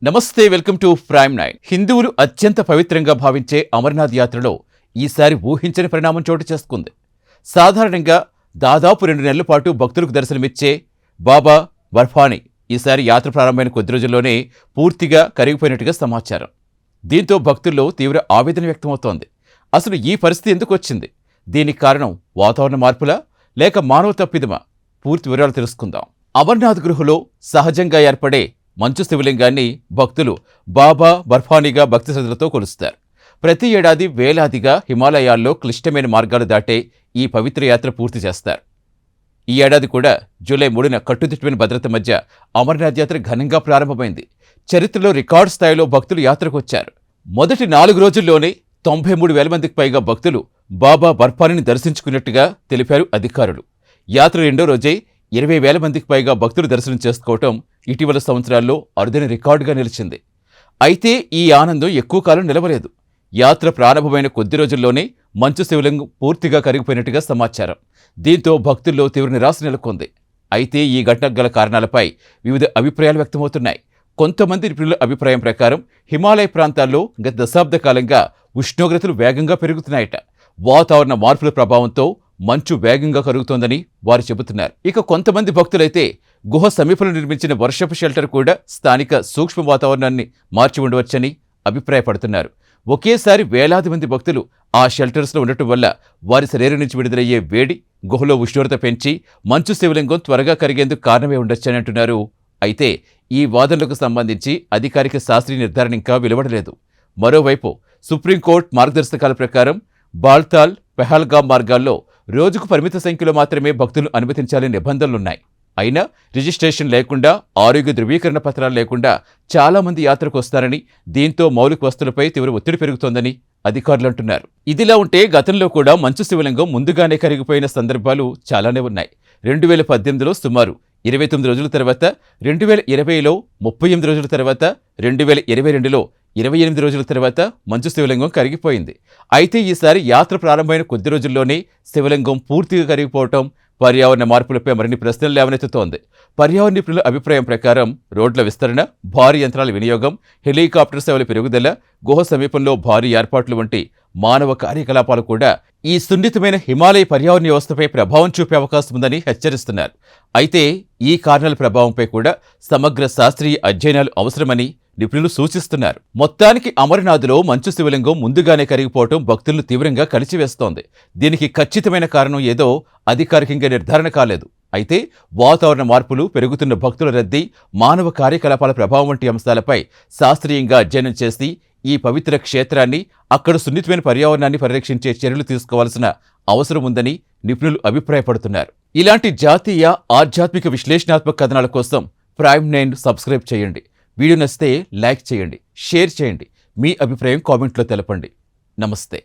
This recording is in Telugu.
నమస్తే, వెల్కమ్ టు ప్రైమ్ నైన్. హిందువులు అత్యంత పవిత్రంగా భావించే అమర్నాథ్ యాత్రలో ఈసారి ఊహించని పరిణామం చోటు చేసుకుంది. సాధారణంగా దాదాపు 2 నెలల పాటు భక్తులకు దర్శనమిచ్చే బాబా బర్ఫానీ ఈసారి యాత్ర ప్రారంభమైన కొద్ది రోజుల్లోనే పూర్తిగా కరిగిపోయినట్టుగా సమాచారం. దీంతో భక్తుల్లో తీవ్ర ఆవేదన వ్యక్తమవుతోంది. అసలు ఈ పరిస్థితి ఎందుకు వచ్చింది? దీనికి కారణం వాతావరణ మార్పులా లేక మానవ తప్పిదమా? పూర్తి వివరాలు తెలుసుకుందాం. అమర్నాథ్ గుహలో సహజంగా ఏర్పడే మంచు శివలింగాన్ని భక్తులు బాబా బర్ఫానీగా భక్తి శ్రద్ధలతో కొలుస్తారు. ప్రతి ఏడాది వేలాదిగా హిమాలయాల్లో క్లిష్టమైన మార్గాలు దాటే ఈ పవిత్ర యాత్ర పూర్తి చేస్తారు. ఈ ఏడాది కూడా జూలై 3న కట్టుదిట్టమైన భద్రత మధ్య అమర్నాథ్ యాత్ర ఘనంగా ప్రారంభమైంది. చరిత్రలో రికార్డు స్థాయిలో భక్తులు యాత్రకు వచ్చారు. మొదటి 4 రోజుల్లోనే 93,000 మందికి పైగా భక్తులు బాబా బర్ఫానీని దర్శించుకున్నట్టుగా తెలిపారు అధికారులు. యాత్ర రెండో రోజే 20,000 మందికి పైగా భక్తులు దర్శనం చేసుకోవటం ఇటీవల సంవత్సరాల్లో అరుదైన రికార్డుగా నిలిచింది. అయితే ఈ ఆనందం ఎక్కువ కాలం నిలవలేదు. యాత్ర ప్రారంభమైన కొద్ది రోజుల్లోనే మంచు శివలింగం పూర్తిగా కరిగిపోయినట్టుగా సమాచారం. దీంతో భక్తుల్లో తీవ్ర నిరాశ నెలకొంది. అయితే ఈ ఘటనకు గల కారణాలపై వివిధ అభిప్రాయాలు వ్యక్తమవుతున్నాయి. కొంతమంది నిపుణుల అభిప్రాయం ప్రకారం హిమాలయ ప్రాంతాల్లో గత దశాబ్ద కాలంగా ఉష్ణోగ్రతలు వేగంగా పెరుగుతున్నాయట. వాతావరణ మార్పుల ప్రభావంతో మంచు వేగంగా కరుగుతోందని వారు చెబుతున్నారు. ఇక కొంతమంది భక్తులైతే గుహ సమీపంలో నిర్మించిన వర్షపు షెల్టర్ కూడా స్థానిక సూక్ష్మ వాతావరణాన్ని మార్చి ఉండవచ్చని అభిప్రాయపడుతున్నారు. ఒకేసారి వేలాది మంది భక్తులు ఆ షెల్టర్స్లో ఉండటం వల్ల వారి శరీరం నుంచి విడుదలయ్యే వేడి గుహలో ఉష్ణోగ్రత పెంచి మంచు శివలింగం త్వరగా కరిగేందుకు కారణమే ఉండొచ్చని అంటున్నారు. అయితే ఈ వాదనలకు సంబంధించి అధికారిక శాస్త్రీయ నిర్ధారణ ఇంకా వెలువడలేదు. మరోవైపు సుప్రీంకోర్టు మార్గదర్శకాల ప్రకారం బాల్తాల్, పెహల్గాం మార్గాల్లో రోజుకు పరిమిత సంఖ్యలో మాత్రమే భక్తులు అనుమతించాలని నిబంధనలున్నాయి. అయినా రిజిస్ట్రేషన్ లేకుండా, ఆరోగ్య ధృవీకరణ పత్రాలు లేకుండా చాలా మంది యాత్రకు వస్తారని, దీంతో మౌలిక వస్తువులపై తీవ్ర ఒత్తిడి పెరుగుతోందని అధికారులు అంటున్నారు. ఇదిలా ఉంటే గతంలో కూడా మంచు శివలింగం ముందుగానే కరిగిపోయిన సందర్భాలు చాలానే ఉన్నాయి. 2018లో సుమారు 29 రోజుల తర్వాత, 2020లో 38 రోజుల తర్వాత, 2022లో 28 రోజుల తర్వాత మంచు శివలింగం కరిగిపోయింది. అయితే ఈసారి యాత్ర ప్రారంభమైన కొద్ది రోజుల్లోనే శివలింగం పూర్తిగా కరిగిపోవటం పర్యావరణ మార్పులపై మరిన్ని ప్రశ్నలు లేవనెత్తుతోంది. పర్యావరణ నిపుణుల అభిప్రాయం ప్రకారం రోడ్ల విస్తరణ, భారీ యంత్రాల వినియోగం, హెలికాప్టర్ సేవల పెరుగుదల, గుహ సమీపంలో భారీ ఏర్పాట్లు వంటి మానవ కార్యకలాపాలు కూడా ఈ సున్నితమైన హిమాలయ పర్యావరణ వ్యవస్థపై ప్రభావం చూపే అవకాశం ఉందని హెచ్చరిస్తున్నారు. అయితే ఈ కారణాల ప్రభావంపై కూడా సమగ్ర శాస్త్రీయ అధ్యయనాలు అవసరమని నిపుణులు సూచిస్తున్నారు. మొత్తానికి అమర్నాథ్లో మంచు శివలింగం ముందుగానే కరిగిపోవటం భక్తులను తీవ్రంగా కలిచివేస్తోంది. దీనికి ఖచ్చితమైన కారణం ఏదో అధికారికంగా నిర్ధారణ కాలేదు. అయితే వాతావరణ మార్పులు, పెరుగుతున్న భక్తుల రద్దీ, మానవ కార్యకలాపాల ప్రభావం వంటి అంశాలపై శాస్త్రీయంగా అధ్యయనం చేసి ఈ పవిత్ర క్షేత్రాన్ని, అక్కడ సున్నితమైన పర్యావరణాన్ని పరిరక్షించే చర్యలు తీసుకోవాల్సిన అవసరం ఉందని నిపుణులు అభిప్రాయపడుతున్నారు. ఇలాంటి జాతీయ, ఆధ్యాత్మిక విశ్లేషణాత్మక కథనాల కోసం ప్రైమ్ 9 సబ్స్క్రైబ్ చేయండి. వీడియో నచ్చితే లైక్ చేయండి, షేర్ చేయండి. మీ అభిప్రాయం కామెంట్లో తెలపండి. నమస్తే.